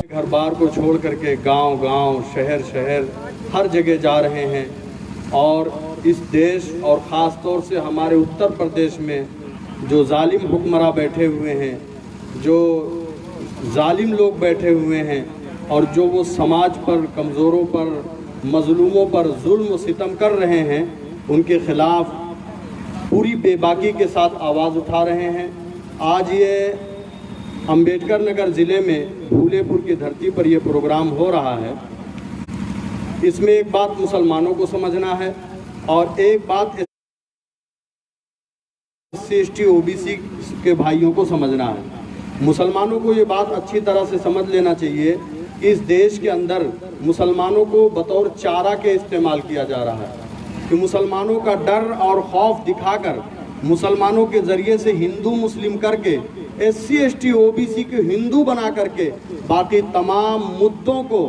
घर बार को छोड़ करके गांव गांव, शहर शहर, हर जगह जा रहे हैं और इस देश और ख़ास तौर से हमारे उत्तर प्रदेश में जो जालिम हुक्मरां बैठे हुए हैं, जो जालिम लोग बैठे हुए हैं और जो वो समाज पर, कमज़ोरों पर, मज़लूमों पर जुल्म सितम कर रहे हैं, उनके ख़िलाफ़ पूरी बेबाकी के साथ आवाज़ उठा रहे हैं। आज ये अंबेडकर नगर ज़िले में फूलेपुर की धरती पर ये प्रोग्राम हो रहा है। इसमें एक बात मुसलमानों को समझना है और एक बात SC OBC के भाइयों को समझना है। मुसलमानों को ये बात अच्छी तरह से समझ लेना चाहिए, इस देश के अंदर मुसलमानों को बतौर चारा के इस्तेमाल किया जा रहा है कि मुसलमानों का डर और खौफ दिखाकर, मुसलमानों के ज़रिए से हिंदू मुस्लिम करके, SC OBC के हिंदू बना करके बाकी तमाम मुद्दों को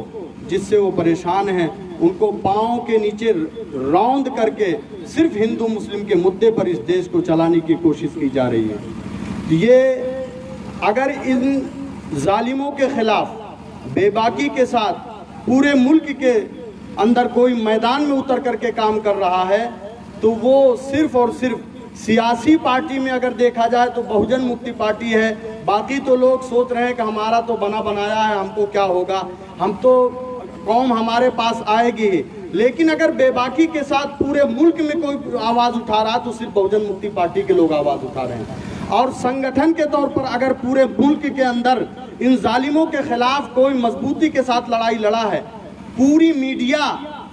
जिससे वो परेशान हैं उनको पाँव के नीचे रौंद करके सिर्फ हिंदू मुस्लिम के मुद्दे पर इस देश को चलाने की कोशिश की जा रही है। ये अगर इन जालिमों के ख़िलाफ़ बेबाकी के साथ पूरे मुल्क के अंदर कोई मैदान में उतर करके काम कर रहा है तो वो सिर्फ और सिर्फ सियासी पार्टी में अगर देखा जाए तो बहुजन मुक्ति पार्टी है। बाकी तो लोग सोच रहे हैं कि हमारा तो बना बनाया है, हमको क्या होगा, हम तो कौम हमारे पास आएगी ही। लेकिन अगर बेबाकी के साथ पूरे मुल्क में कोई आवाज़ उठा रहा तो सिर्फ बहुजन मुक्ति पार्टी के लोग आवाज़ उठा रहे हैं। और संगठन के तौर पर अगर पूरे मुल्क के अंदर इन जालिमों के खिलाफ कोई मजबूती के साथ लड़ाई लड़ा है, पूरी मीडिया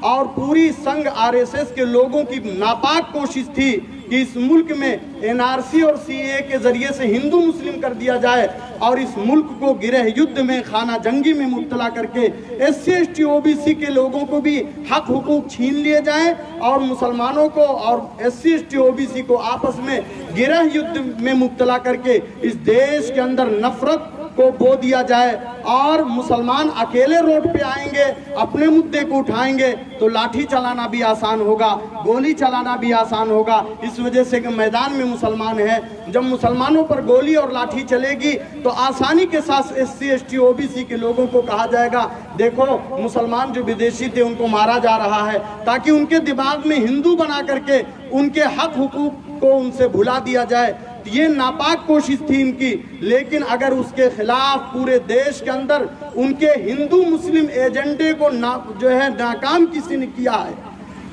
और पूरी संघ RSS के लोगों की नापाक कोशिश थी कि इस मुल्क में NRC और CAA के ज़रिए से हिंदू मुस्लिम कर दिया जाए और इस मुल्क को गिरह युद्ध में, खाना जंगी में मुब्तला करके SC OBC के लोगों को भी हक हुकूक छीन लिए जाएं और मुसलमानों को और SC OBC को आपस में गिरह युद्ध में मुब्तला करके इस देश के अंदर नफरत को बो दिया जाए और मुसलमान अकेले रोड पे आएंगे, अपने मुद्दे को उठाएंगे तो लाठी चलाना भी आसान होगा, गोली चलाना भी आसान होगा। इस वजह से कि मैदान में मुसलमान है, जब मुसलमानों पर गोली और लाठी चलेगी तो आसानी के साथ SC OBC के लोगों को कहा जाएगा देखो मुसलमान जो विदेशी थे उनको मारा जा रहा है, ताकि उनके दिमाग में हिंदू बना करके उनके हक हुकूक को उनसे भुला दिया जाए। ये नापाक कोशिश थी इनकी, लेकिन अगर उसके खिलाफ पूरे देश के अंदर उनके हिंदू मुस्लिम एजेंडे को नाकाम किसी ने किया है,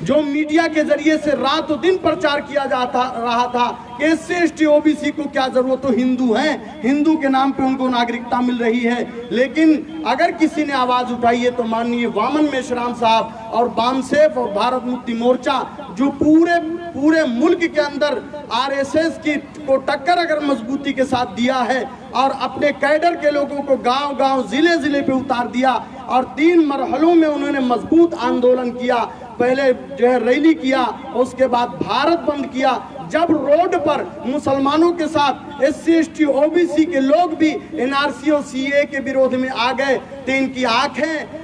जो मीडिया के जरिए से रातों दिन प्रचार किया जाता रहा था कि SC OBC को क्या जरूरत, तो हिंदू हैं, हिंदू के नाम पे उनको नागरिकता मिल रही है। लेकिन अगर किसी ने आवाज़ उठाई है तो माननीय वामन मेश्राम साहब और बामसेफ और भारत मुक्ति मोर्चा जो पूरे मुल्क के अंदर RSS की को टक्कर अगर मजबूती के साथ दिया है और अपने कैडर के लोगों को गांव गांव, जिले जिले पे उतार दिया और 3 मरहलों में उन्होंने मजबूत आंदोलन किया। पहले रैली किया, उसके बाद भारत बंद किया। जब रोड पर मुसलमानों के साथ SC OBC के लोग भी NRC और CAA के विरोध में आ गए तो इनकी आंखें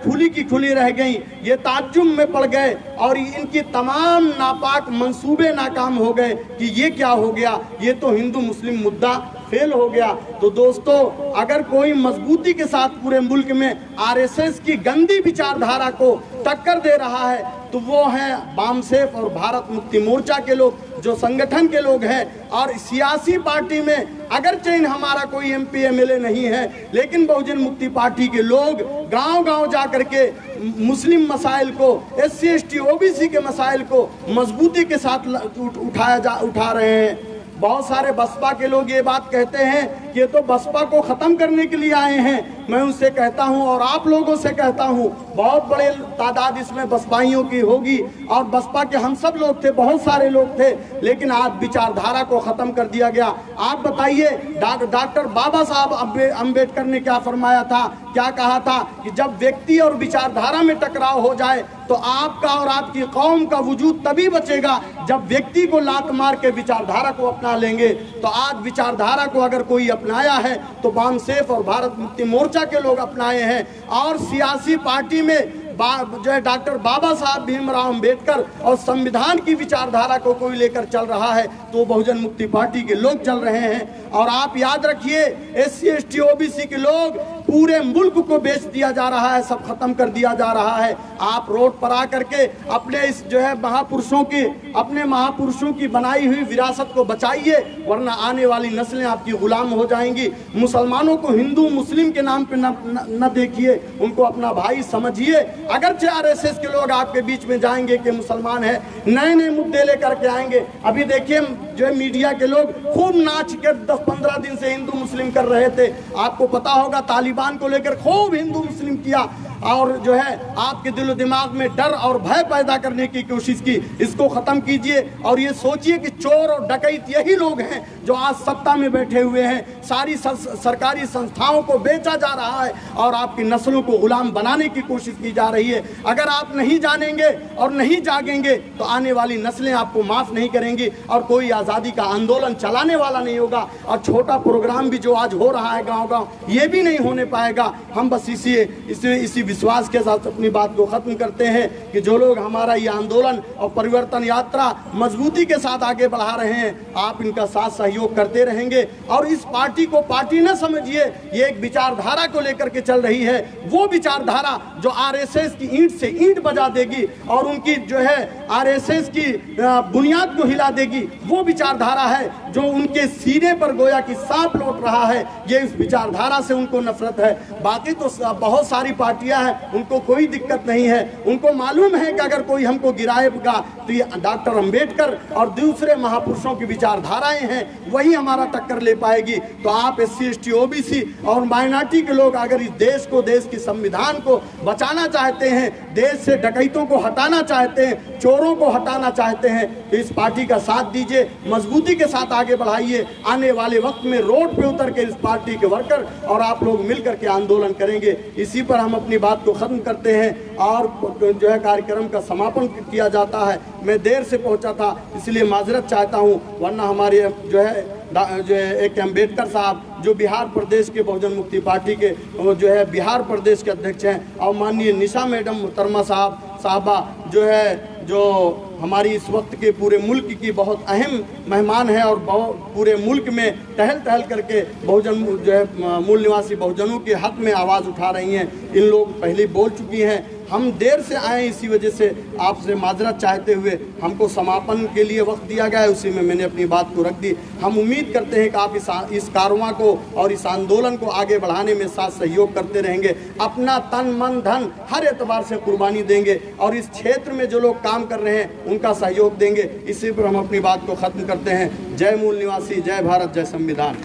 खुली की खुली रह गई, ये ताज्जुब में पड़ गए और इनकी तमाम नापाक मंसूबे नाकाम हो गए कि ये क्या हो गया, ये तो हिंदू मुस्लिम मुद्दा फेल हो गया। तो दोस्तों, अगर कोई मजबूती के साथ पूरे मुल्क में RSS की गंदी विचारधारा को टक्कर दे रहा है तो वो है बामसेफ और भारत मुक्ति मोर्चा के लोग, जो संगठन के लोग हैं। और सियासी पार्टी में अगरचे हमारा कोई MP MLA नहीं है, लेकिन बहुजन मुक्ति पार्टी के लोग गांव गांव जा करके मुस्लिम मसाइल को, SC OBC के मसाइल को मजबूती के साथ उठा रहे हैं। बहुत सारे बसपा के लोग ये बात कहते हैं कि ये तो बसपा को ख़त्म करने के लिए आए हैं। मैं उनसे कहता हूं और आप लोगों से कहता हूं, बहुत बड़े तादाद इसमें बसपाइयों की होगी और बसपा के हम सब लोग थे, बहुत सारे लोग थे, लेकिन आज विचारधारा को ख़त्म कर दिया गया। आप बताइए, डॉक्टर बाबा साहब अम्बेडकर ने क्या फरमाया था, क्या कहा था कि जब व्यक्ति और विचारधारा में टकराव हो जाए तो आपका और आपकी कौम का वजूद तभी बचेगा जब व्यक्ति को लात मार के विचारधारा को अपना लेंगे। तो आज विचारधारा को अगर कोई अपनाया है तो बामसेफ और भारत मुक्ति मोर्चा के लोग अपनाए हैं। और सियासी पार्टी में डॉक्टर बाबा साहब भीमराव अंबेडकर और संविधान की विचारधारा को कोई लेकर चल रहा है तो बहुजन मुक्ति पार्टी के लोग चल रहे हैं। और आप याद रखिए, SC OBC के लोग पूरे मुल्क को बेच दिया जा रहा है, सब खत्म कर दिया जा रहा है। आप रोड पर आकर के अपने इस जो है अपने महापुरुषों की बनाई हुई विरासत को बचाइए, वरना आने वाली नस्लें आपकी गुलाम हो जाएंगी। मुसलमानों को हिंदू मुस्लिम के नाम पे न देखिए, उनको अपना भाई समझिए। अगरचे आरएसएस के लोग आपके बीच में जाएंगे कि मुसलमान है, नए नए मुद्दे लेकर के आएंगे। अभी देखिए जो है मीडिया के लोग खूब नाच के 10-15 दिन से हिंदू मुस्लिम कर रहे थे। आपको पता होगा तालिबान को लेकर खूब हिंदू मुस्लिम किया और जो है आपके दिलो दिमाग में डर और भय पैदा करने की कोशिश की। इसको खत्म कीजिए और ये सोचिए कि चोर और डकैत यही लोग हैं जो आज सत्ता में बैठे हुए हैं। सारी सरकारी संस्थाओं को बेचा जा रहा है और आपकी नस्लों को गुलाम बनाने की कोशिश की जा रही है। अगर आप नहीं जानेंगे और नहीं जागेंगे तो आने वाली नस्लें आपको माफ नहीं करेंगी और कोई आज़ादी का आंदोलन चलाने वाला नहीं होगा। और छोटा प्रोग्राम भी जो आज हो रहा है गाँव गाँव, ये भी नहीं होने पाएगा। हम बस इसी विश्वास के साथ अपनी बात को खत्म करते हैं कि जो लोग हमारा ये आंदोलन और परिवर्तन यात्रा मजबूती के साथ आगे बढ़ा रहे हैं, आप इनका साथ सहयोग करते रहेंगे। और इस पार्टी को पार्टी न समझिए, ये एक विचारधारा को लेकर के चल रही है। वो विचारधारा जो आरएसएस की ईंट से ईंट बजा देगी और उनकी जो है आरएसएस की बुनियाद को हिला देगी, वो विचारधारा है जो उनके सीने पर गोया कि सांप लौट रहा है। ये इस विचारधारा से उनको नफरत है। बाकी तो बहुत सारी पार्टियां हैं, उनको कोई दिक्कत नहीं है। उनको मालूम है कि अगर कोई हमको गिराएगा तो ये डॉक्टर अंबेडकर और दूसरे महापुरुषों की विचारधाराएं हैं, वही हमारा टक्कर ले पाएगी। तो आप SC ST OBC और माइनॉरिटी के लोग अगर इस देश को, देश की संविधान को बचाना चाहते हैं, देश से डकैतों को हटाना चाहते हैं, चोरों को हटाना चाहते हैं, तो इस पार्टी का साथ दीजिए, मजबूती के साथ आगे बढ़ाइए। आने वाले वक्त में रोड पे उतर के इस पार्टी के वर्कर और आप लोग मिलकर के आंदोलन करेंगे। इसी पर हम अपनी बात को खत्म करते हैं और जो है कार्यक्रम का समापन किया जाता है। मैं देर से पहुंचा था इसलिए माजरत चाहता हूं, वरना हमारे जो है एक अम्बेडकर साहब जो बिहार प्रदेश के बहुजन मुक्ति पार्टी के जो है बिहार प्रदेश के अध्यक्ष हैं, और माननीय निशा मैडम मुहतरमा साहबा जो हमारी इस वक्त के पूरे मुल्क की बहुत अहम मेहमान हैं और पूरे मुल्क में टहल करके बहुजन जो है मूल निवासी बहुजनों के हक में आवाज़ उठा रही हैं। इन लोग पहले बोल चुकी हैं। हम देर से आए, इसी वजह से आपसे माजरत चाहते हुए हमको समापन के लिए वक्त दिया गया है, उसी में मैंने अपनी बात को रख दी। हम उम्मीद करते हैं कि आप इस कारवां को और इस आंदोलन को आगे बढ़ाने में साथ सहयोग करते रहेंगे, अपना तन मन धन हर एतबार से कुर्बानी देंगे और इस क्षेत्र में जो लोग काम कर रहे हैं उनका सहयोग देंगे। इसी पर हम अपनी बात को ख़त्म करते हैं। जय मूल निवासी, जय भारत, जय संविधान।